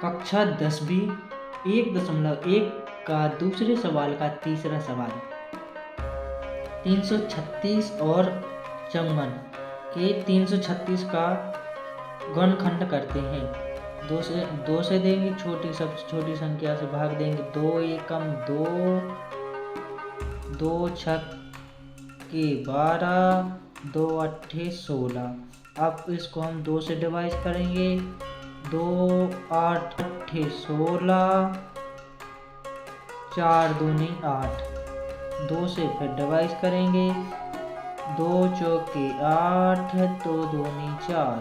कक्षा 10वीं 1.1 का दूसरे सवाल का तीसरा सवाल। 336 और 54 के 336 का गुणनखंड करते हैं। दो से देंगे, सबसे छोटी संख्या से भाग देंगे। 2 एकम 2, 2 छक के 12, 2 अट्ठे 16। अब इसको हम 2 से डिवाइड करेंगे। 2 8 अट्ठे 16, 4 दूनी 8। 2 से फिर डिवाइड करेंगे। 2 चौके 8, 2 दूनी 4।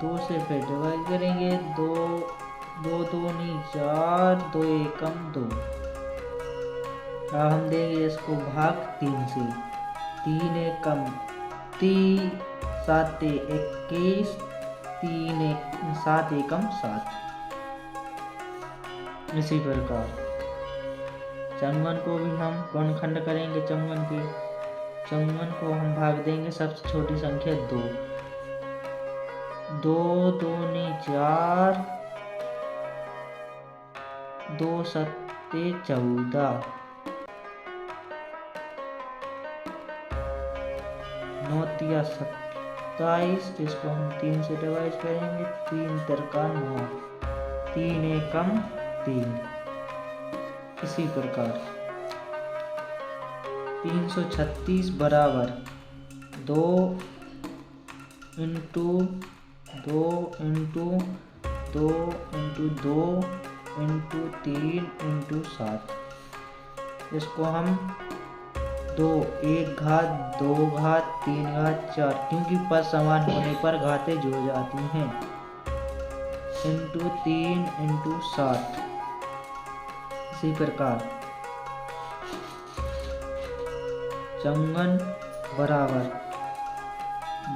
2 से फिर डिवाइड करेंगे। 2 दूनी 4, 2 एकम 2। अब हम देंगे इसको भाग 3 से। 3 एकम 30, 7 21, 7 एकम 7। इसी प्रकार 54 को भी हम गुणनखंड करेंगे। 54 को हम भाग देंगे सबसे छोटी संख्या 2। 2 दूनी 4, 2 सत्ते 14। 9 तिया 27। इसको हम 3 से डिवाइड करेंगे। 3 तिरका 9, 3 एकम 3। इसी प्रकार 336 बराबर 2 into 2 into 2 into 2 into 3 into 7। इसको हम 2 1 घात 2 घात 3 घात 4, क्योंकि पद समान होने पर घातें जुड़ जाती हैं, इंटू 3 इंटू 7। इसी प्रकार 54 बराबर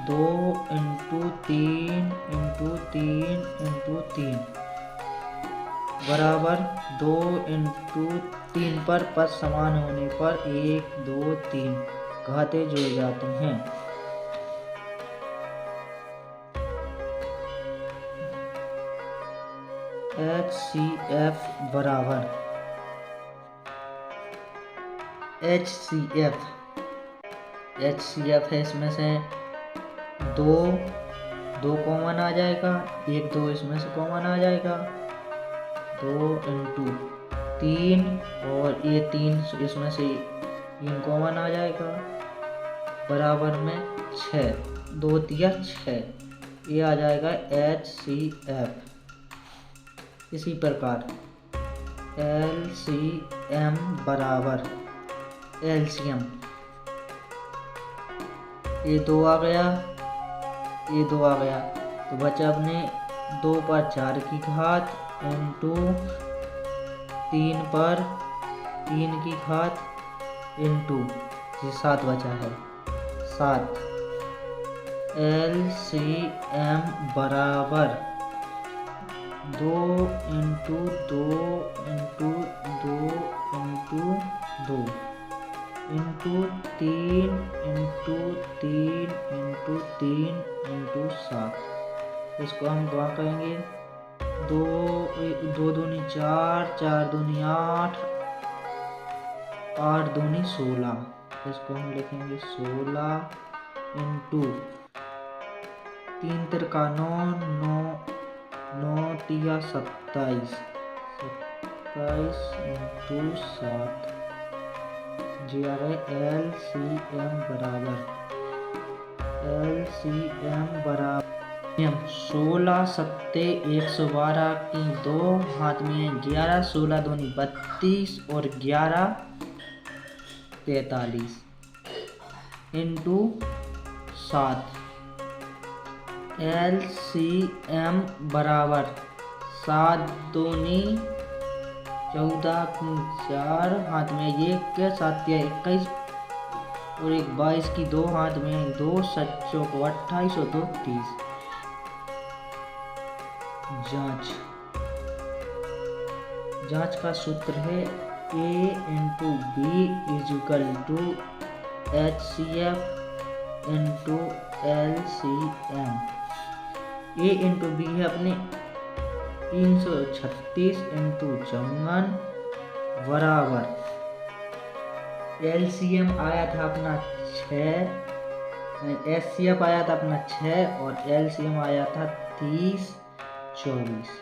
2 इंटू 3 इंटू 3 इंटू 3 बराबर 2 इंटू 3 पर पद समान होने पर 1 2 3 घातें जुड़ जाती हैं। HCF बराबर HCF है, इसमें से 2 कॉमन आ जाएगा। 1 2 इसमें से कॉमन आ जाएगा। 2 इंटू 3 और ये 3 इसमें से 3 कॉमन आ जाएगा, बराबर में 6। 2 तिया 6, ये आ जाएगा HCF। इसी प्रकार LCM बराबर LCM, ये 2 आ गया, ये 2 आ गया, तो बचा अपने 2 पर 4 की घात इंटू 3 पर 3 की घात इंटू 7 बचा है 7। LCM बराबर 2 into 2 into 2 into 2 into 3 into 3 into 3 into 7। इसको हम क्या करेंगे? 2 दूनी 4, 4 दूनी 8, 8 दूनी 16। इसको हम लिखेंगे 16 इंटू 3 तिरका 9, 9 तिया 27, 27 इंटू 7। जी आ रहा है LCM बराबर 16 सत्ते 112 की 2 हाथ में 11, 16 दूनी 32 और 11 43 इंटू 7। LCM बराबर 7 दूनी 14 की 4 हाथ में 1 के 7 या 21 और 1 22 की 2 हाथ में 2 7 को 28 और 2 30। जांच का सूत्र है A into B is equal to HCF into LCM। A into B है अपने 336 इंटू 54 बराबर LCM आया था अपना 6, SCF आया था अपना 6 और LCM आया था 30 24।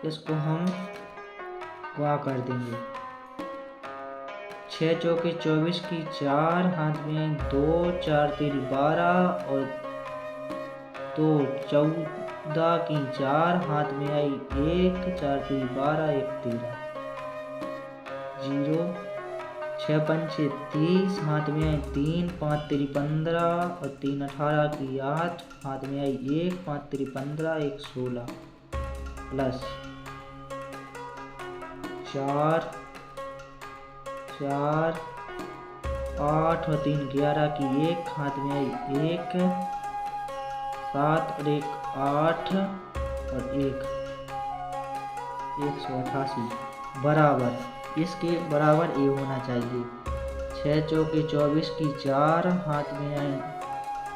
इसको हम गुणा कर देंगे। 6 चौके 24 की 4 हाथ में आई 2, 4 तेरी 12 और 2 14 की 4 हाथ में आई 1, 4 तेरी 12, 1 13 0, 6 पंचे 30 हाथ में आई 3, 5 तेरी 15 और 3 18 की 8 हाथ में आई 1, 5 तेरी 15, 1 16 प्लस 4 4 8 और 3 11 की 1 हाथ में आई 1, 7 और 1 8 और 1 188 बराबर, इसके बराबर ए होना चाहिए। 6 चौके 24 की 4 हाथ में आई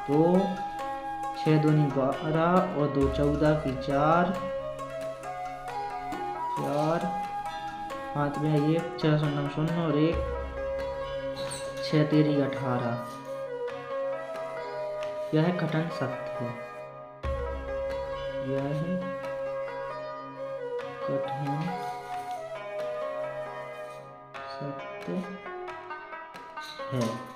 2, 6 दूनी 12 और 2 14 की 4 हाथ में 1, 4 0 0 और 1 6 तेरी 18। यह कथन सत्य है। यह कथन सत्य है।